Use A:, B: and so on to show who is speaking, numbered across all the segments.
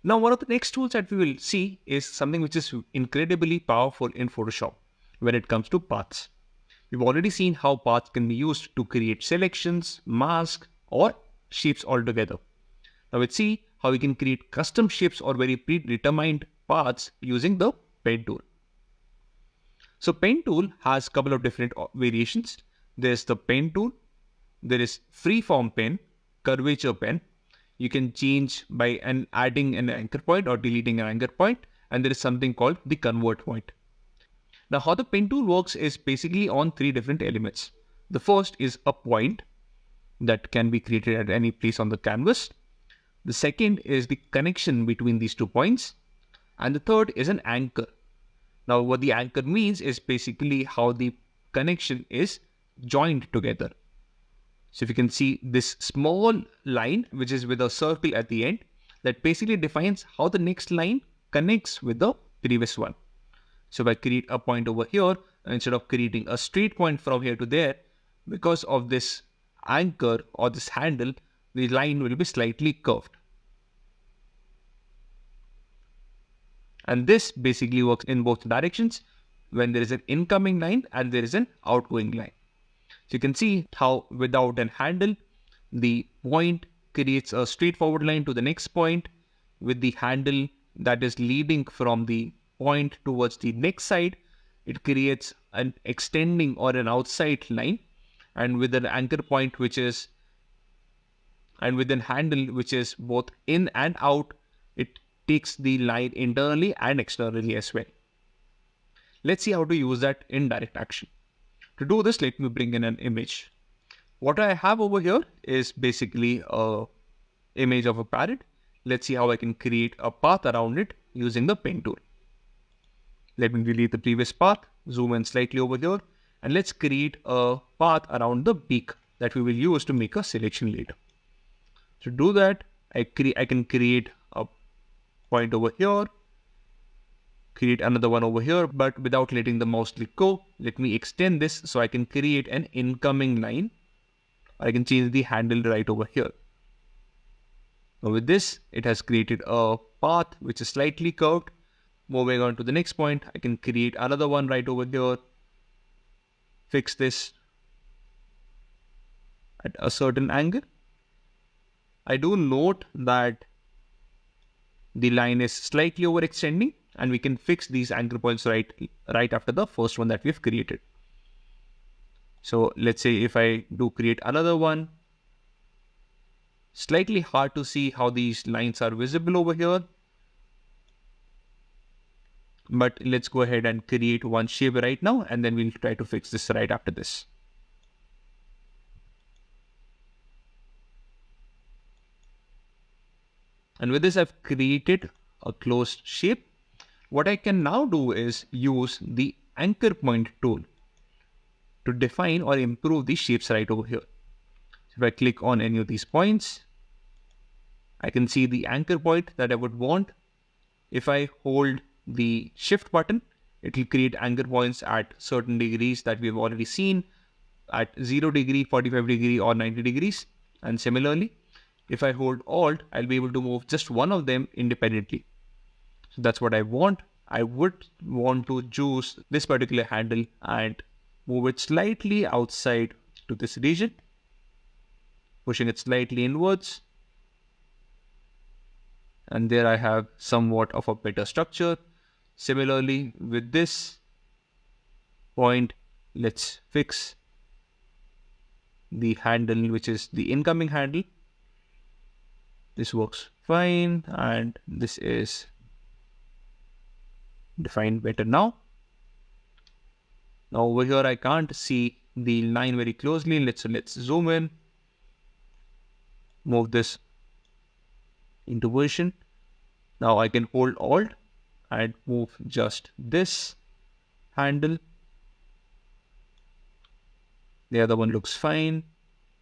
A: Now, one of the next tools that we will see is something which is incredibly powerful in Photoshop when it comes to paths. We've already seen how paths can be used to create selections, masks, or shapes altogether. Now let's see how we can create custom shapes or very predetermined paths using the pen tool. So pen tool has a couple of different variations. There's the pen tool, there is freeform pen, curvature pen. You can change by adding an anchor point or deleting an anchor point, and there is something called the convert point. Now how the pen tool works is basically on three different elements. The first is a point that can be created at any place on the canvas. The second is the connection between these 2 points. And the third is an anchor. Now, what the anchor means is basically how the connection is joined together. So if you can see this small line, which is with a circle at the end, that basically defines how the next line connects with the previous one. So if I create a point over here, instead of creating a straight point from here to there, because of this anchor or this handle, the line will be slightly curved. And this basically works in both directions when there is an incoming line and there is an outgoing line. So you can see how without an handle, the point creates a straightforward line to the next point. With the handle that is leading from the point towards the next side, it creates an extending or an outside line. And with an anchor point with an handle which is both in and out, it takes the line internally and externally as well. Let's see how to use that in direct action. To do this, let me bring in an image. What I have over here is basically a image of a parrot. Let's see how I can create a path around it using the pen tool. Let me delete the previous path, zoom in slightly over here, and let's create a path around the beak that we will use to make a selection later. To do that, I can create a point over here, create another one over here, but without letting the mouse click go, let me extend this so I can create an incoming line. I can change the handle right over here. Now with this, it has created a path which is slightly curved. Moving on to the next point, I can create another one right over here, fix this at a certain angle. I do note that the line is slightly overextending, and we can fix these anchor points right after the first one that we've created. So let's say if I do create another one, slightly hard to see how these lines are visible over here. But let's go ahead and create one shape right now, and then we'll try to fix this right after this. And with this, I've created a closed shape. What I can now do is use the anchor point tool to define or improve the shapes right over here. If I click on any of these points, I can see the anchor point that I would want. If I hold the shift button, it will create anchor points at certain degrees that we've already seen at 0 degree, 45 degree or 90 degrees. And similarly, if I hold Alt, I'll be able to move just one of them independently. So that's what I want. I would want to choose this particular handle and move it slightly outside to this region, pushing it slightly inwards. And there I have somewhat of a better structure. Similarly, with this point, let's fix the handle, which is the incoming handle. This works fine, and this is defined better now. Now over here, I can't see the line very closely. Let's zoom in, move this into version. Now I can hold Alt and move just this handle. The other one looks fine.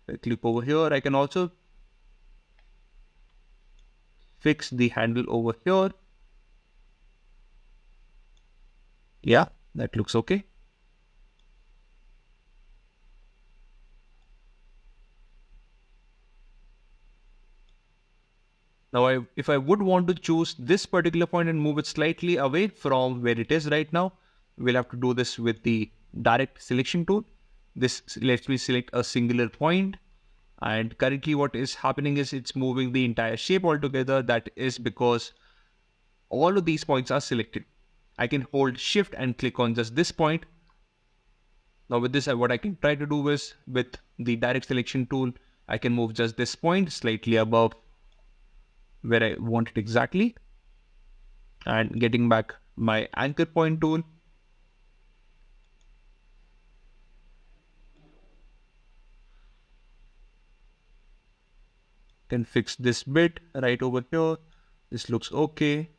A: If I click over here, I can also fix the handle over here. Yeah, that looks okay. Now, if I would want to choose this particular point and move it slightly away from where it is right now, we'll have to do this with the direct selection tool. This lets me select a singular point. And currently what is happening is it's moving the entire shape altogether. That is because all of these points are selected. I can hold shift and click on just this point. Now with this, what I can try to do is with the direct selection tool, I can move just this point slightly above where I want it exactly. And getting back my anchor point tool. Can fix this bit right over here. This looks okay.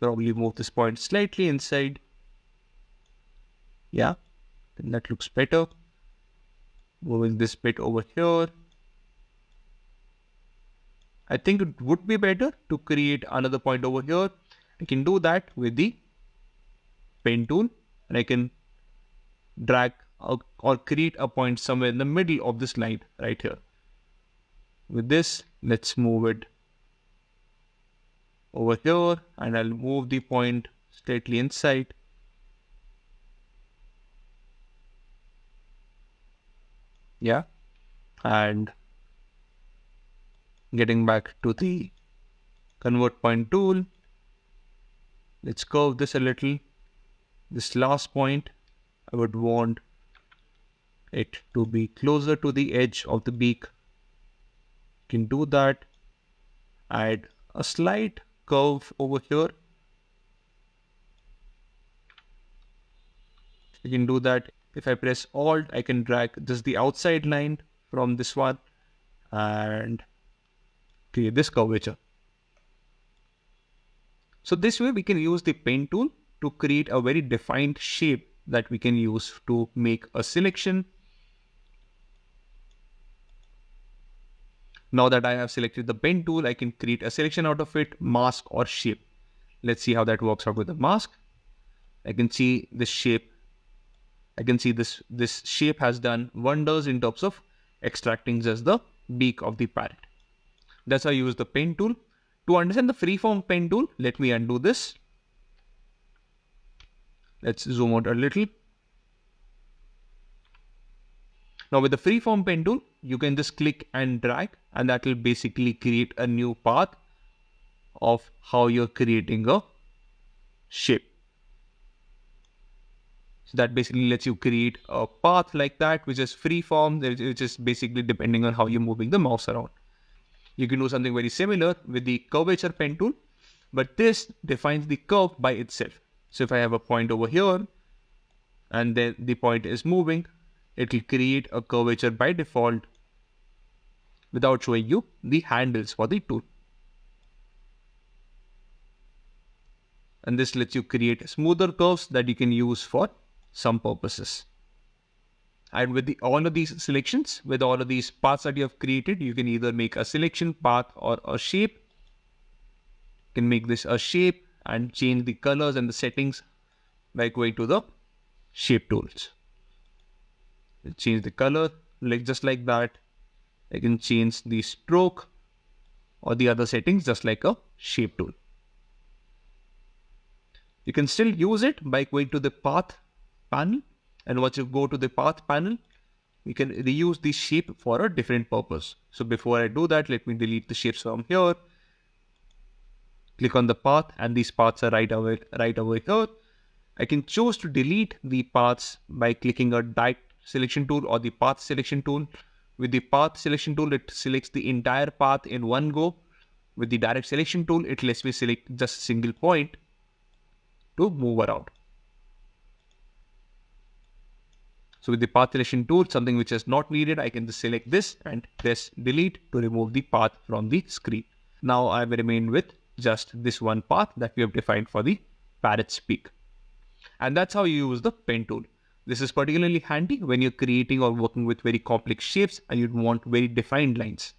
A: Probably move this point slightly inside. Yeah, then that looks better. Moving this bit over here. I think it would be better to create another point over here. I can do that with the pen tool, and I can drag or create a point somewhere in the middle of this line right here. With this, let's move it over here, and I'll move the point slightly inside. Yeah, and getting back to the convert point tool, let's curve this a little. This last point, I would want it to be closer to the edge of the beak. You can do that. Add a slight curve over here. You can do that. If I press Alt, I can drag just the outside line from this one and create this curvature. So this way we can use the pen tool to create a very defined shape that we can use to make a selection. Now that I have selected the pen tool, I can create a selection out of it, mask or shape. Let's see how that works out with the mask. I can see this shape. I can see this shape has done wonders in terms of extracting just the beak of the parrot. That's how I use the pen tool. To understand the freeform pen tool, let me undo this. Let's zoom out a little. Now with the freeform pen tool, you can just click and drag, and that will basically create a new path of how you're creating a shape. So that basically lets you create a path like that, which is freeform, which is basically depending on how you're moving the mouse around. You can do something very similar with the curvature pen tool, but this defines the curve by itself. So if I have a point over here and then the point is moving, it will create a curvature by default without showing you the handles for the tool. And this lets you create smoother curves that you can use for some purposes. And with all of these selections, with all of these paths that you have created, you can either make a selection path or a shape. You can make this a shape and change the colors and the settings by going to the shape tools. Change the color just like that. I can change the stroke or the other settings just like a shape tool. You can still use it by going to the path panel, and once you go to the path panel, you can reuse the shape for a different purpose. So before I do that, let me delete the shapes from here. Click on the path, and these paths are right over here. I can choose to delete the paths by clicking a direct selection tool or the path selection tool. With the path selection tool, it selects the entire path in one go. With the direct selection tool, it lets me select just a single point to move around. So with the path selection tool, something which is not needed, I can just select this and press delete to remove the path from the screen. Now I will remain with just this one path that we have defined for the parrot's beak. And that's how you use the pen tool. This is particularly handy when you're creating or working with very complex shapes and you want very defined lines.